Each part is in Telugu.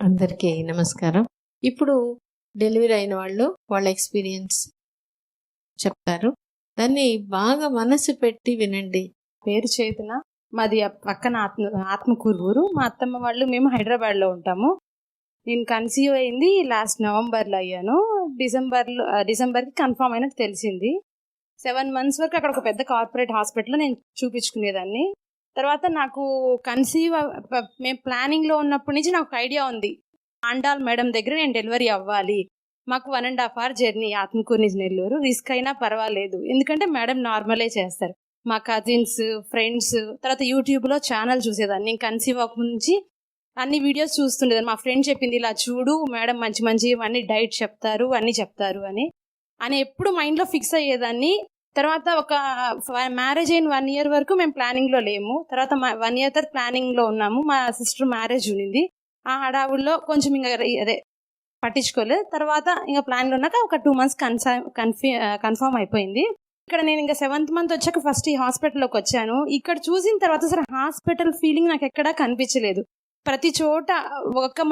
అందరికీ నమస్కారం. ఇప్పుడు డెలివరీ అయిన వాళ్ళు వాళ్ళ ఎక్స్‌పీరియన్స్ చెప్తారు. దాన్ని బాగా మనసు పెట్టి వినండి. పేరు చేతున. మాది పక్కన ఆత్మకూరు ఊరు. మా అత్తమ్మ వాళ్ళు మేము హైదరాబాద్లో ఉంటాము. నేను కన్సీవ్ అయింది లాస్ట్ నవంబర్లో అయ్యాను. డిసెంబర్కి కన్ఫామ్ అయినట్టు తెలిసింది. 7 months వరకు అక్కడ ఒక పెద్ద కార్పొరేట్ హాస్పిటల్లో నేను చూపించుకునేదాన్ని. తర్వాత నాకు మేము ప్లానింగ్లో ఉన్నప్పటి నుంచి నాకు ఐడియా ఉంది, ఆండాల్ మేడం దగ్గర నేను డెలివరీ అవ్వాలి. మాకు 1.5 hour జర్నీ ఆత్మకూరు నుంచి నెల్లూరు. రిస్క్ అయినా పర్వాలేదు, ఎందుకంటే మేడం నార్మలే చేస్తారు. మా కజిన్స్, ఫ్రెండ్స్, తర్వాత యూట్యూబ్లో ఛానల్ చూసేదాన్ని. నేను కన్సీవ్ అవ్వక నుంచి అన్ని వీడియోస్ చూస్తుండేదాన్ని. మా ఫ్రెండ్ చెప్పింది, ఇలా చూడు మేడం మంచి మంచి అన్ని డైట్ చెప్తారు, అన్నీ చెప్తారు అని ఎప్పుడు మైండ్లో ఫిక్స్ అయ్యేదాన్ని. తర్వాత ఒక మ్యారేజ్ అయిన 1 year వరకు మేము ప్లానింగ్లో లేము. తర్వాత 1 year తర్వాత ప్లానింగ్లో ఉన్నాము. మా సిస్టర్ మ్యారేజ్ ఉన్నింది. ఆ హడావుల్లో కొంచెం ఇంకా పట్టించుకోలేదు. తర్వాత ఇంకా ప్లాన్లో ఉన్నాక ఒక 2 months కన్ఫర్మ్ అయిపోయింది. ఇక్కడ నేను ఇంకా 7th month వచ్చాక ఫస్ట్ ఈ హాస్పిటల్లోకి వచ్చాను. ఇక్కడ చూసిన తర్వాత అసలు హాస్పిటల్ ఫీలింగ్ నాకు ఎక్కడా కనిపించలేదు. ప్రతి చోట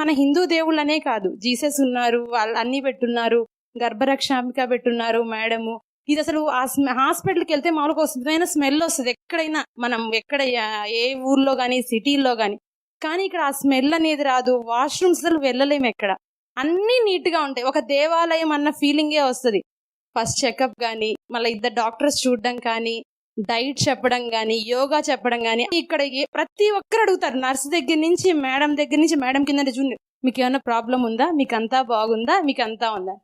మన హిందూ దేవుళ్ళనే కాదు, జీసస్ ఉన్నారు, వాళ్ళు అన్నీ పెట్టున్నారు, గర్భరక్షామిక పెట్టున్నారు మేడము. ఇది అసలు హాస్పిటల్కి వెళ్తే మామూలుగా వస్తున్న స్మెల్ వస్తుంది ఎక్కడైనా, మనం ఎక్కడ ఏ ఊర్లో కానీ సిటీల్లో కానీ ఇక్కడ ఆ స్మెల్ అనేది రాదు. వాష్రూమ్స్ అసలు వెళ్ళలేము, ఎక్కడ అన్నీ నీట్గా ఉంటాయి. ఒక దేవాలయం అన్న ఫీలింగే వస్తుంది. ఫస్ట్ చెకప్ కానీ, మళ్ళీ 2 డాక్టర్స్ చూడడం కానీ, డైట్ చెప్పడం కానీ, యోగా చెప్పడం కానీ, ఇక్కడ ప్రతి ఒక్కరు అడుగుతారు. నర్స్ దగ్గర నుంచి మేడం కింద చూడండి, మీకు ఏమైనా ప్రాబ్లం ఉందా, మీకు అంతా బాగుందా, మీకు అంతా ఉందా.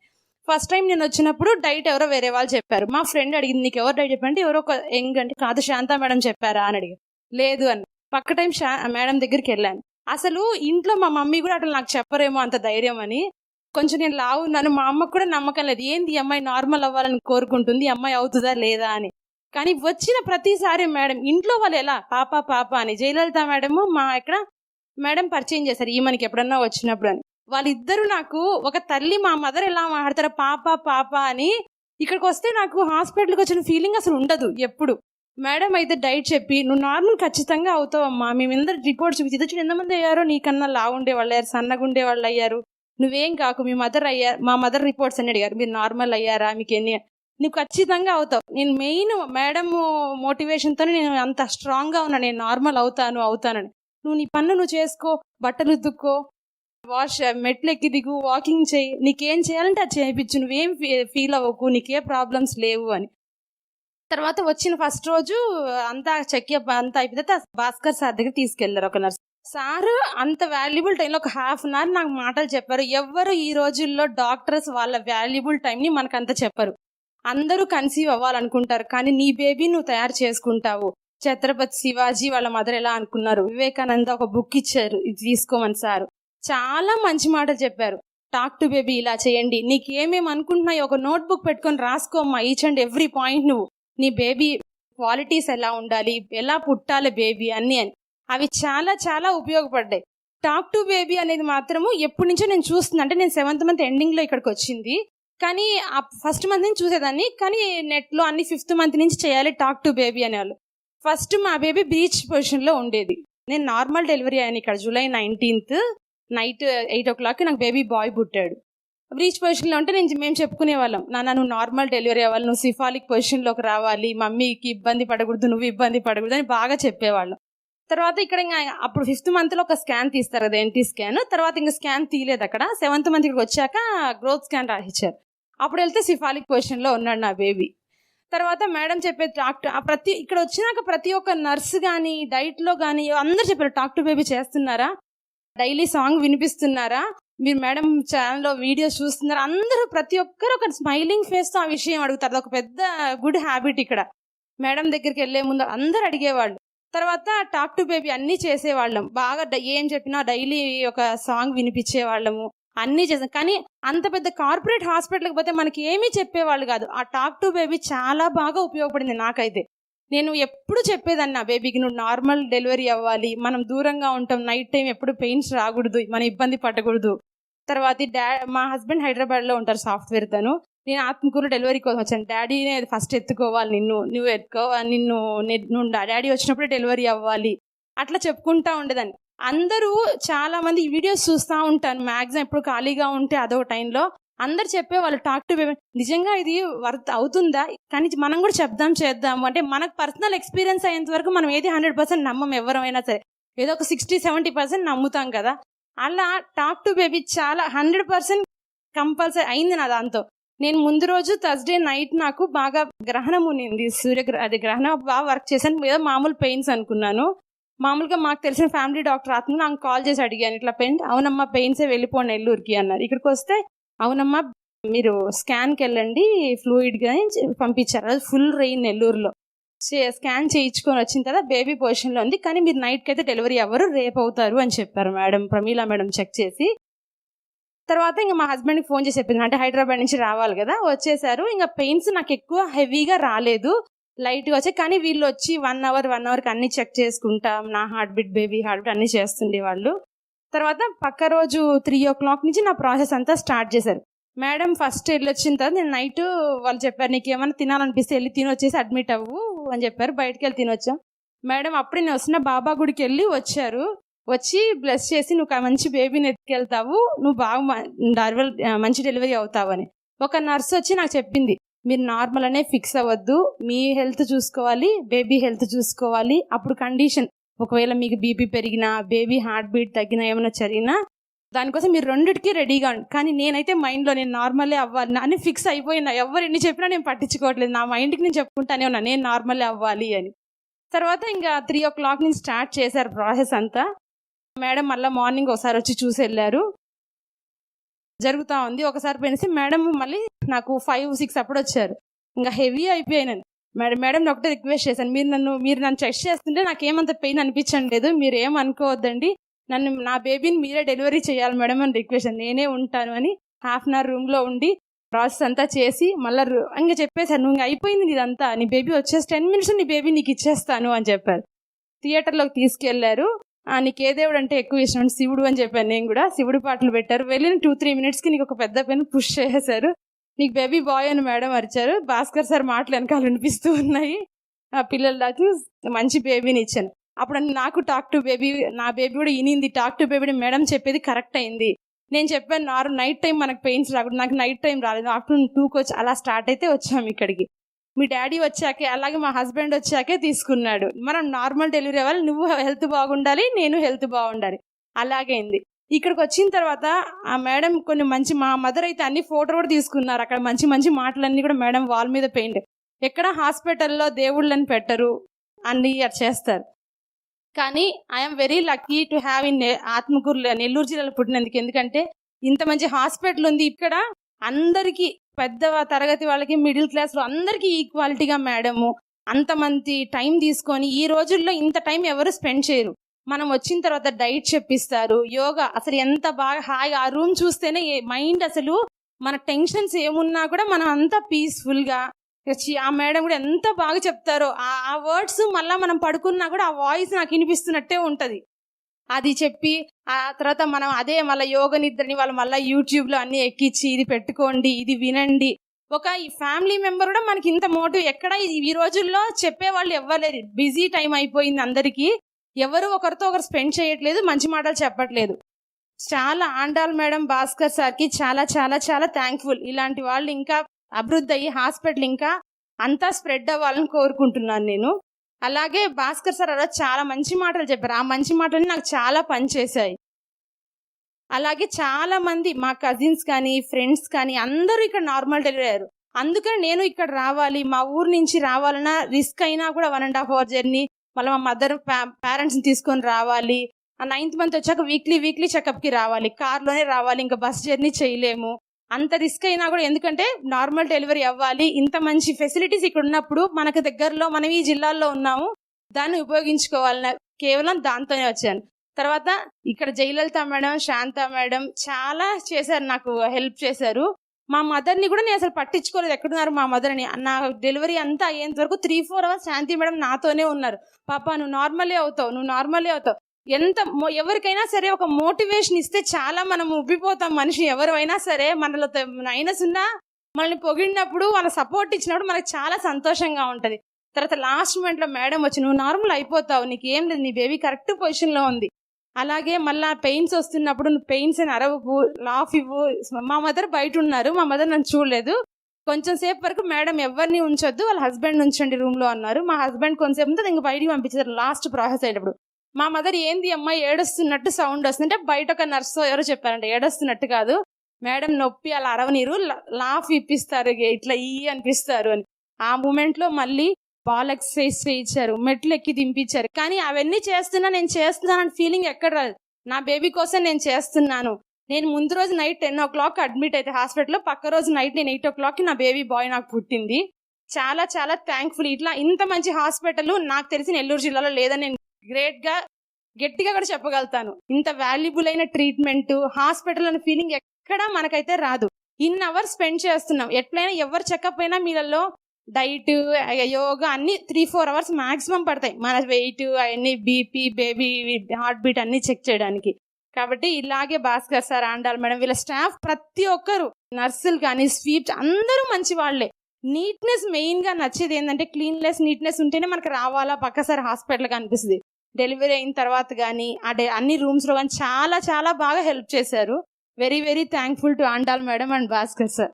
ఫస్ట్ టైం నేను వచ్చినప్పుడు డైట్ ఎవరో వేరే వాళ్ళు చెప్పారు. మా ఫ్రెండ్ అడిగింది, నీకు ఎవరు డైట్ చెప్పంటే ఎవరో ఒక అంటే కాదు శాంతా మేడం చెప్పారా అని అడిగారు. లేదు అని. పక్క టైం మేడం దగ్గరికి వెళ్ళాను. అసలు ఇంట్లో మా మమ్మీ కూడా అట్లా నాకు చెప్పరేమో అంత ధైర్యం అని. కొంచెం నేను లావు ఉన్నాను, మా అమ్మకు కూడా నమ్మకం లేదు, ఏంది ఈ అమ్మాయి నార్మల్ అవ్వాలని కోరుకుంటుంది, ఈ అమ్మాయి అవుతుందా లేదా అని. కానీ వచ్చిన ప్రతిసారి మేడం ఇంట్లో వాళ్ళు ఎలా పాప అని, జయలలిత మేడము మా ఇక్కడ మేడం పరిచయం చేశారు ఈమెకి ఎప్పుడన్నా వచ్చినప్పుడు అని. వాళ్ళిద్దరూ నాకు ఒక తల్లి, మా మదర్ ఎలా మాట్లాడతారో పాప అని. ఇక్కడికి వస్తే నాకు హాస్పిటల్కి వచ్చిన ఫీలింగ్ అసలు ఉండదు ఎప్పుడు. మేడం అయితే డైట్ చెప్పి, నువ్వు నార్మల్ ఖచ్చితంగా అవుతావమ్మా, మేమందరూ రిపోర్ట్స్ చూపించి చూడండి ఎంతమంది అయ్యారో, నీకన్నా లావుండే వాళ్ళు అయ్యారు, సన్నగుండే వాళ్ళు అయ్యారు, నువ్వేం కాకు, మా మదర్ రిపోర్ట్స్ అని అడిగారు, మీరు నార్మల్ అయ్యారా, మీకు ఎన్ని, నువ్వు ఖచ్చితంగా అవుతావు. నేను మెయిన్ మేడం మోటివేషన్తో నేను అంత స్ట్రాంగ్గా ఉన్నా, నేను నార్మల్ అవుతానని. నువ్వు నీ పన్ను నువ్వు చేసుకో, బట్టలు ఉతుక్కో, మెట్లు ఎక్కి దిగు, వాకింగ్ చేయి, నీకేం చేయాలంటే అది చేయించు, నువ్వేం ఫీల్ అవ్వకు, నీకే ప్రాబ్లమ్స్ లేవు అని. తర్వాత వచ్చిన ఫస్ట్ రోజు అంతా అంతా అయిపోతే భాస్కర్ సార్ దగ్గర తీసుకెళ్లారు ఒక నర్స్. సార్ అంత వాల్యుబుల్ టైంలో ఒక 1/2 hour నాకు మాటలు చెప్పారు. ఎవరు ఈ రోజుల్లో డాక్టర్స్ వాళ్ళ వాల్యుబుల్ టైంని మనకంత చెప్పరు. అందరూ కన్సీవ్ అవ్వాలనుకుంటారు, కానీ నీ బేబీ నువ్వు తయారు చేసుకుంటావు. ఛత్రపతి శివాజీ వాళ్ళ మదర్ ఎలా అనుకున్నారు, వివేకానంద ఒక బుక్ ఇచ్చారు, ఇది తీసుకోమని సార్ చాలా మంచి మాటలు చెప్పారు. టాక్ టు బేబీ, ఇలా చేయండి, నీకేమేమి అనుకుంటున్నాయి ఒక నోట్బుక్ పెట్టుకొని రాసుకోమ్మా, ఈచ్ అండ్ ఎవ్రీ పాయింట్, నువ్వు నీ బేబీ క్వాలిటీస్ ఎలా ఉండాలి, ఎలా పుట్టాలి బేబీ అని అవి చాలా చాలా ఉపయోగపడ్డాయి. టాక్ టు బేబీ అనేది మాత్రము ఎప్పటి నుంచో నేను చూస్తున్నా. అంటే నేను 7th month ఎండింగ్లో ఇక్కడికి వచ్చింది, కానీ ఆ ఫస్ట్ మంత్ నుంచి చూసేదాన్ని, కానీ నెట్లో అన్ని 5th month నుంచి చేయాలి టాక్ టు బేబీ అనేవాళ్ళు. ఫస్ట్ మా బేబీ బ్రీచ్ పొజిషన్లో ఉండేది. నేను నార్మల్ డెలివరీ అయ్యాను ఇక్కడ July 19th నైట్ 8 o'clock నాకు బేబీ బాయ్ పుట్టాడు. బ్రీచ్ పొజిషన్లో ఉంటే మేము చెప్పుకునే వాళ్ళం, నాన్న నువ్వు నార్మల్ డెలివరీ అవ్వాలి, నువ్వు సిఫాలిక్ పొజిషన్లోకి రావాలి, మమ్మీకి ఇబ్బంది పడకూడదు, నువ్వు ఇబ్బంది పడకూడదు అని బాగా చెప్పేవాళ్ళం. తర్వాత ఇక్కడ ఇంకా అప్పుడు 5th monthలో ఒక స్కాన్ తీస్తారు కదా, ఎన్టీ స్కాన్. తర్వాత ఇంకా స్కాన్ తీయలేదు అక్కడ. 7th month ఇక్కడికి వచ్చాక గ్రోత్ స్కాన్ రాసిచ్చారు. అప్పుడు వెళ్తే సిఫాలిక్ పొజిషన్లో ఉన్నాడు నా బేబీ. తర్వాత మేడం చెప్పే ఇక్కడ వచ్చినాక ప్రతి ఒక్క నర్స్ కానీ, డైట్లో కానీ అందరూ చెప్పారు, టాక్ టు బేబీ చేస్తున్నారా, డైలీ సాంగ్ వినిపిస్తున్నారా, మీరు మేడం ఛానల్లో వీడియోస్ చూస్తున్నారా, అందరూ ప్రతి ఒక్కరు ఒక స్మైలింగ్ ఫేస్తో ఆ విషయం అడుగుతారు. అది ఒక పెద్ద గుడ్ హ్యాబిట్. ఇక్కడ మేడం దగ్గరికి వెళ్ళే ముందు అందరూ అడిగేవాళ్ళు. తర్వాత టాక్ టు బేబీ అన్నీ చేసేవాళ్ళం. బాగా ఏం చెప్పినా డైలీ ఒక సాంగ్ వినిపించేవాళ్ళము, అన్నీ చేసాం. కానీ అంత పెద్ద కార్పొరేట్ హాస్పిటల్కి పోతే మనకి ఏమీ చెప్పేవాళ్ళు కాదు. ఆ టాక్ టు బేబీ చాలా బాగా ఉపయోగపడింది నాకైతే. నేను ఎప్పుడు చెప్పేదాన్ని, నా బేబీకి నువ్వు నార్మల్ డెలివరీ అవ్వాలి, మనం దూరంగా ఉంటాం, నైట్ టైం ఎప్పుడు పెయిన్స్ రాకూడదు, మనం ఇబ్బంది పడకూడదు. తర్వాత మా హస్బెండ్ హైదరాబాద్లో ఉంటారు, సాఫ్ట్వేర్ తను. నేను ఆత్మకూరు డెలివరీ కోసం వచ్చాను. డాడీనే ఫస్ట్ ఎత్తుకోవాలి, నువ్వు డాడీ వచ్చినప్పుడే డెలివరీ అవ్వాలి, అట్లా చెప్పుకుంటా ఉండేదాన్ని. అందరూ చాలా మంది వీడియోస్ చూస్తూ ఉంటాను మ్యాక్సిమం, ఎప్పుడు ఖాళీగా ఉంటే అదో టైంలో అందరు చెప్పేవాళ్ళు టాక్ టు బేబీ. నిజంగా ఇది వర్త్ అవుతుందా, కానీ మనం కూడా చెప్దాం చేద్దాము అంటే మనకు పర్సనల్ ఎక్స్పీరియన్స్ అయ్యేంత వరకు మనం ఏది 100% నమ్మం, ఎవరైనా సరే ఏదో ఒక 60-70% నమ్ముతాం కదా. అలా టాక్ టు బేబీ చాలా 100% కంపల్సరీ అయింది నా దాంతో. నేను ముందు రోజు థర్స్డే నైట్ నాకు బాగా గ్రహణం ఉన్నింది, అది గ్రహణం బాగా వర్క్ చేశాను. ఏదో మామూలు పెయిన్స్ అనుకున్నాను. మామూలుగా మాకు తెలిసిన ఫ్యామిలీ డాక్టర్ ఆత్మ నాకు కాల్ చేసి అడిగాను, ఇట్లా పెయిన్, అవునమ్మా పెయిన్సే వెళ్ళిపోండి నెల్లూరుకి అన్నారు. ఇక్కడికి వస్తే అవునమ్మా మీరు స్కాన్కి వెళ్ళండి ఫ్లూయిడ్గా పంపించారు. అది ఫుల్ రెయిన్ నెల్లూరులో. స్కాన్ చేయించుకొని వచ్చిన తర్వాత బేబీ పొజిషన్లో ఉంది, కానీ మీరు నైట్కి అయితే డెలివరీ అవ్వరు, రేపు అవుతారు అని చెప్పారు మేడం, ప్రమీలా మేడం చెక్ చేసి. తర్వాత ఇంకా మా హస్బెండ్కి ఫోన్ చేసి చెప్పింది, అంటే హైదరాబాద్ నుంచి రావాలి కదా, వచ్చేసారు. ఇంకా పెయిన్స్ నాకు ఎక్కువ హెవీగా రాలేదు, లైట్గా వచ్చాయి. కానీ వీళ్ళు వచ్చి 1 అవర్కి అన్ని చెక్ చేసుకుంటాం, నా heart beat, baby heart beat అన్ని చేస్తుండే వాళ్ళు. తర్వాత పక్క రోజు 3 o'clock నుంచి నా ప్రాసెస్ అంతా స్టార్ట్ చేశారు. మేడం ఫస్ట్ వెళ్ళి వచ్చిన తర్వాత నేను నైట్ వాళ్ళు చెప్పారు, నీకు ఏమైనా తినాలనిపిస్తే వెళ్ళి తినొచ్చేసి అడ్మిట్ అవ్వు అని చెప్పారు. బయటకు వెళ్ళి తినొచ్చాం. మేడం అప్పుడు నేను వస్తున్న బాబా గుడికి వెళ్ళి వచ్చారు, వచ్చి బ్లెస్ చేసి నువ్వు మంచి బేబీని ఎత్తుకెళ్తావు, నువ్వు బాగా మంచి డెలివరీ అవుతావు అని. ఒక నర్స్ వచ్చి నాకు చెప్పింది, మీరు నార్మల్ అనే ఫిక్స్ అవ్వద్దు, మీ హెల్త్ చూసుకోవాలి, బేబీ హెల్త్ చూసుకోవాలి. అప్పుడు కండిషన్ ఒకవేళ మీకు బీపీ పెరిగినా, బేబీ హార్ట్ బీట్ తగ్గినా, ఏమైనా జరిగినా దానికోసం మీరు రెండిటికి రెడీగా ఉండి. కానీ నేనైతే మైండ్లో నేను నార్మలే అవ్వాలి అని ఫిక్స్ అయిపోయినా, ఎవరు ఎన్ని చెప్పినా నేను పట్టించుకోవట్లేదు, నా మైండ్కి నేను చెప్పుకుంటానే ఉన్నా నేను నార్మలే అవ్వాలి అని. తర్వాత ఇంకా 3 o'clock నుంచి స్టార్ట్ చేశారు ప్రాసెస్ అంతా. మేడం మళ్ళీ మార్నింగ్ ఒకసారి వచ్చి చూసి వెళ్ళారు, జరుగుతూ ఉంది. ఒకసారి పోయినసి మేడం మళ్ళీ నాకు 5-6 అప్పుడు వచ్చారు. ఇంకా హెవీ అయిపోయాను. మేడం ఒకటే రిక్వెస్ట్ చేశాను, మీరు నన్ను చెక్ చేస్తుంటే నాకు ఏమంత పెయిన్ అనిపించడం లేదు, మీరు ఏమనుకోవద్దండి, నా బేబీని మీరే డెలివరీ చేయాలి మేడం అని రిక్వెస్ట్. నేనే ఉంటాను అని 1/2 hour రూమ్లో ఉండి ప్రాసెస్ అంతా చేసి మళ్ళీ ఇంకా చెప్పేశారు, నువ్వు ఇంకా అయిపోయింది నీదంతా, నీ బేబీ వచ్చేసి 10 minutes నీ బేబీ నీకు ఇచ్చేస్తాను అని చెప్పారు. థియేటర్లోకి తీసుకెళ్లారు. నీకు ఏ దేవుడు అంటే ఎక్కువ ఇష్టం అంటే శివుడు అని చెప్పాను. నేను కూడా శివుడు పాటలు పెట్టారు. వెళ్ళిన 2-3 minutesకి నీకు ఒక పెద్ద పెన్ పుష్ చేశారు, నీకు బేబీ బాయ్ అని మేడం అరిచారు. భాస్కర్ సార్ మాటలు వెనకాల వినిపిస్తూ ఉన్నాయి. పిల్లలకు మంచి బేబీని ఇచ్చాను. అప్పుడు నాకు టాక్ టు బేబీ, నా బేబీ కూడా ఇనింది, టాక్ టు బేబీ మేడం చెప్పేది కరెక్ట్ అయింది. నేను చెప్పాను నైట్ టైం మనకు పెయిన్స్ రాకూడదు, నాకు నైట్ టైం రాలేదు, ఆఫ్టర్నూన్ 2కి వచ్చి అలా స్టార్ట్ అయితే వచ్చాము ఇక్కడికి. మీ డాడీ వచ్చాకే, అలాగే మా హస్బెండ్ వచ్చాకే తీసుకున్నాడు. మనం నార్మల్ డెలివరీ అవ్వాలి, నువ్వు హెల్త్ బాగుండాలి, నేను హెల్త్ బాగుండాలి, అలాగే అయింది. ఇక్కడికి వచ్చిన తర్వాత ఆ మేడం కొన్ని మంచి, మా మదర్ అయితే అన్ని ఫోటో కూడా తీసుకున్నారు. అక్కడ మంచి మంచి మాటలన్నీ కూడా మేడం వాల్ మీద పెయింట్. ఎక్కడ హాస్పిటల్లో దేవుళ్ళని పెట్టరు, అన్ని చేస్తారు. కానీ I'm very lucky to have in Atmakur, Nellore జిల్లాలో పుట్టినందుకు. ఎందుకంటే ఇంత మంచి హాస్పిటల్ ఉంది ఇక్కడ, అందరికీ పెద్ద తరగతి వాళ్ళకి, మిడిల్ క్లాస్లో అందరికీ ఈక్వాలిటీగా మేడము అంతమంది టైం తీసుకొని, ఈ రోజుల్లో ఇంత టైం ఎవరు స్పెండ్ చేయరు. మనం వచ్చిన తర్వాత డైట్ చెప్పిస్తారు, యోగా, అసలు ఎంత బాగా హాయి. ఆ రూమ్ చూస్తేనే మైండ్ అసలు మన టెన్షన్స్ ఏమున్నా కూడా మనం అంతా పీస్ఫుల్గా, ఆ మేడం కూడా ఎంత బాగా చెప్తారో, ఆ వర్డ్స్ మళ్ళీ మనం పడుకున్నా కూడా ఆ వాయిస్ నాకు వినిపిస్తున్నట్టే ఉంటుంది. అది చెప్పి ఆ తర్వాత మనం అదే మళ్ళీ యోగ నిద్రని వాళ్ళు మళ్ళీ యూట్యూబ్లో అన్ని ఎక్కించి, ఇది పెట్టుకోండి, ఇది వినండి. ఈ ఫ్యామిలీ మెంబర్ కూడా మనకి ఇంత మోటివ్ ఎక్కడ ఈ రోజుల్లో చెప్పేవాళ్ళు ఎవ్వలేరు. బిజీ టైం అయిపోయింది అందరికీ, ఎవరు ఒకరితో ఒకరు స్పెండ్ చేయట్లేదు, మంచి మాటలు చెప్పట్లేదు. చాలా ఆండాల్ మేడం, భాస్కర్ సార్కి చాలా చాలా చాలా థ్యాంక్ఫుల్. ఇలాంటి వాళ్ళు ఇంకా అభివృద్ధి అయ్యి హాస్పిటల్ ఇంకా అంతా స్ప్రెడ్ అవ్వాలని కోరుకుంటున్నాను నేను. అలాగే భాస్కర్ సార్ అలా చాలా మంచి మాటలు చెప్పారు, ఆ మంచి మాటలు నాకు చాలా పనిచేశాయి. అలాగే చాలా మంది మా కజిన్స్ కానీ ఫ్రెండ్స్ కానీ అందరూ ఇక్కడ నార్మల్ డెలివరీ అయ్యారు. అందుకని నేను ఇక్కడ రావాలి, మా ఊరు నుంచి రావాలన్నా రిస్క్ అయినా కూడా 1.5 hour జర్నీ, మళ్ళీ మా మదర్ పేరెంట్స్ని తీసుకొని రావాలి. ఆ 9th month వచ్చాక వీక్లీ చెకప్కి రావాలి, కార్లోనే రావాలి, ఇంకా బస్ జర్నీ చేయలేము. అంత రిస్క్ అయినా కూడా, ఎందుకంటే నార్మల్ డెలివరీ అవ్వాలి, ఇంత మంచి ఫెసిలిటీస్ ఇక్కడ ఉన్నప్పుడు మనకు దగ్గరలో, మనం ఈ జిల్లాల్లో ఉన్నాము, దాన్ని ఉపయోగించుకోవాలని కేవలం దాంతోనే వచ్చాను. తర్వాత ఇక్కడ జయలలిత మేడం, శాంత మేడం చాలా చేశారు, నాకు హెల్ప్ చేశారు. మా మదర్ని కూడా నేను అసలు పట్టించుకోలేదు, ఎక్కడున్నారు మా మదర్ అని. నా డెలివరీ అంతా అయ్యేంత వరకు 3-4 hours శాంతి మేడం నాతోనే ఉన్నారు. పాప నువ్వు నార్మలే అవుతావు. ఎవరికైనా సరే ఒక మోటివేషన్ ఇస్తే చాలా మనం ఉబ్బిపోతాం. మనిషి ఎవరైనా సరే మనలో మైనస్ ఉన్నా మనల్ని పొగిడినప్పుడు, వాళ్ళ సపోర్ట్ ఇచ్చినప్పుడు మనకు చాలా సంతోషంగా ఉంటుంది. తర్వాత లాస్ట్ మూమెంట్లో మేడం వచ్చి, నువ్వు నార్మల్ అయిపోతావు, నీకేం లేదు, నీ బేబీ కరెక్ట్ పొజిషన్లో ఉంది, అలాగే మళ్ళీ పెయిన్స్ వస్తున్నప్పుడు నువ్వు పెయిన్స్ అని అరవకు, లాఫ్ ఇవ్వు. మా మదర్ బయట ఉన్నారు, మా మదర్ నన్ను చూడలేదు. కొంచెం సేపు వరకు మేడం ఎవరిని ఉంచొద్దు, వాళ్ళ హస్బెండ్ ఉంచండి రూమ్లో అన్నారు. మా హస్బెండ్ కొంచెంసేపు ఉంటే ఇంక బయటికి పంపించారు లాస్ట్ ప్రాసెస్ అయ్యేటప్పుడు. మా మదర్ ఏంది అమ్మాయి ఏడుస్తున్నట్టు సౌండ్ వస్తుందంటే బయట ఒక నర్స్ ఎవరో చెప్పారంట, ఏడుస్తున్నట్టు కాదు మేడం, నొప్పి అలా అరవనీరు, లాఫ్ ఇప్పిస్తారు, ఇట్లా అనిపిస్తారు అని. ఆ మూమెంట్లో మళ్ళీ బాల్ ఎక్సర్సైజ్ చేయించారు, మెట్లు ఎక్కి దింపించారు. కానీ అవన్నీ నేను చేస్తున్నాను ఫీలింగ్ ఎక్కడ రాదు. నా బేబీ కోసం నేను చేస్తున్నాను. నేను ముందు రోజు నైట్ 10 o'clock అడ్మిట్ అయితే హాస్పిటల్లో, పక్క రోజు నైట్ నేను 8 o'clock నా బేబీ బాయ్ నాకు పుట్టింది. చాలా చాలా థ్యాంక్ఫుల్. ఇట్లా ఇంత మంచి హాస్పిటల్ నాకు తెలిసి నెల్లూరు జిల్లాలో లేదని నేను గట్టిగా కూడా చెప్పగలుగుతాను. ఇంత వాల్యుబుల్ అయిన ట్రీట్మెంట్ హాస్పిటల్ అనే ఫీలింగ్ ఎక్కడా మనకైతే రాదు. ఇన్ అవర్స్ స్పెండ్ చేస్తున్నాం. ఎట్లయినా ఎవరు చెకప్ అయినా మీలలో డైట్, యోగా అన్ని 3-4 hours మాక్సిమం పడతాయి. మన వెయిట్ అవన్నీ, బీపీ, బేబీ హార్ట్ బీట్ అన్ని చెక్ చేయడానికి. కాబట్టి ఇలాగే భాస్కర్ సార్, ఆండాల్ మేడం, వీళ్ళ స్టాఫ్ ప్రతి ఒక్కరు, నర్సులు కానీ స్వీప్స్ అందరూ మంచి వాళ్ళే. నీట్నెస్ మెయిన్ గా నచ్చేది ఏంటంటే క్లీన్లెస్, నీట్నెస్ ఉంటేనే మనకు రావాలా పక్కసారి హాస్పిటల్ అనిపిస్తుంది. డెలివరీ అయిన తర్వాత కానీ అన్ని రూమ్స్ లో కానీ చాలా చాలా బాగా హెల్ప్ చేశారు. Very very thankful to Andal madam and Bhaskar sir.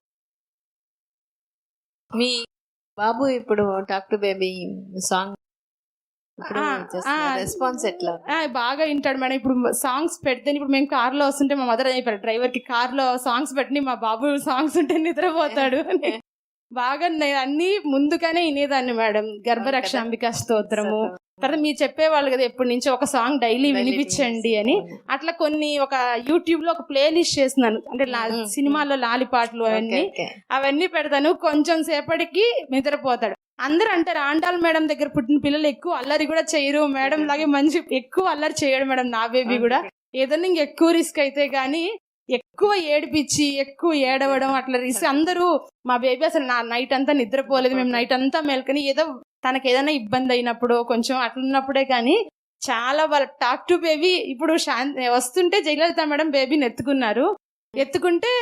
మీ బాబు ఇప్పుడు talk to baby song response ఎట్లా? బాగా వింటాడు మేడం. ఇప్పుడు సాంగ్స్ పెడితే, ఇప్పుడు మేము కార్ లో వస్తుంటే మా మదర్ చెప్పారు డ్రైవర్ కి, కార్ లో సాంగ్స్ పెట్టి మా బాబు సాంగ్స్ ఉంటే నిద్రపోతాడు అని. బాగా అన్ని ముందుగానే వినేదాన్ని మేడం. గర్భరక్షాంబిక స్తోత్రము, తర్వాత మీరు చెప్పేవాళ్ళు కదా ఎప్పటి నుంచి ఒక సాంగ్ డైలీ వినిపించండి అని. అట్లా కొన్ని ఒక యూట్యూబ్ లో ఒక ప్లే లిస్ట్ చేస్తున్నాను, అంటే సినిమాల్లో లాలి పాటలు అవన్నీ పెడతాను. కొంచెం సేపటికి నిద్రపోతాడు. అందరూ అంటారు ఆండాల్ మేడం దగ్గర పుట్టిన పిల్లలు ఎక్కువ అల్లరి కూడా చేయరు, మేడం లాగే మంచి ఎక్కువ అల్లరి చేయడు మేడం. నా బేబీ కూడా ఏదన్నా ఎక్కువ రిస్క్ అయితే గానీ ఎక్కువ ఏడిపించి ఎక్కువ ఏడవడం అట్లా రిస్క్. అందరూ మా బేబీ అసలు నైట్ అంతా నిద్రపోలేదు, మేము నైట్ అంతా మేల్కొని ఏదో తనకు ఏదైనా ఇబ్బంది అయినప్పుడు కొంచెం అట్లున్నప్పుడే. కానీ చాలా వాళ్ళ టాక్ టు బేబీ ఇప్పుడు వస్తుంటే జయలలిత మేడం బేబీని ఎత్తుకుంటే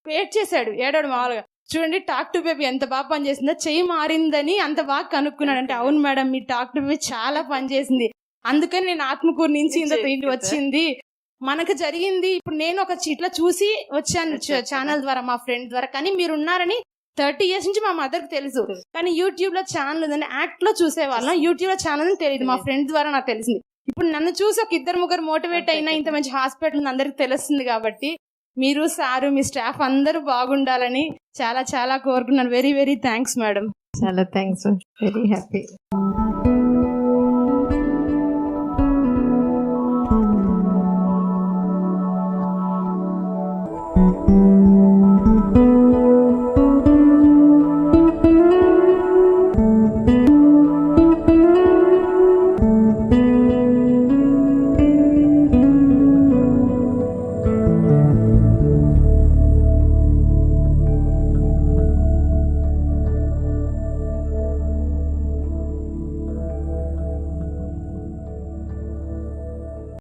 వెయిట్ చేశాడు, ఏడాడు మామూలుగా. చూడండి టాక్ టు బేబీ ఎంత బాగా పనిచేసిందో, చెయ్యి మారిందని అంత బాగా కనుక్కున్నాడు. అంటే అవును madam, me talk to baby చాలా పనిచేసింది, అందుకని నేను ఆత్మకూరు నుంచి ఇంటి వచ్చింది మనకు జరిగింది. ఇప్పుడు నేను ఒక ఇట్లా చూసి వచ్చాను ఛానల్ ద్వారా, మా ఫ్రెండ్ ద్వారా. కానీ మీరు ఉన్నారని 30 years నుంచి మా మదర్కి తెలుసు. కానీ యూట్యూబ్ లో ఛానల్ ఉందని యాక్ట్ లో చూసేవాళ్ళం, యూట్యూబ్ లో ఛానల్ అని తెలియదు. మా ఫ్రెండ్ ద్వారా నాకు తెలిసింది. ఇప్పుడు నన్ను చూసి ఒక 2-3 మోటివేట్ అయినా ఇంత మంచి హాస్పిటల్ అందరికి తెలుస్తుంది. కాబట్టి మీరు సారు, మీ స్టాఫ్ అందరూ బాగుండాలని చాలా చాలా కోరుకున్నాను. Very very thanks madam. చాలా థ్యాంక్స్, వెరీ హ్యాపీ.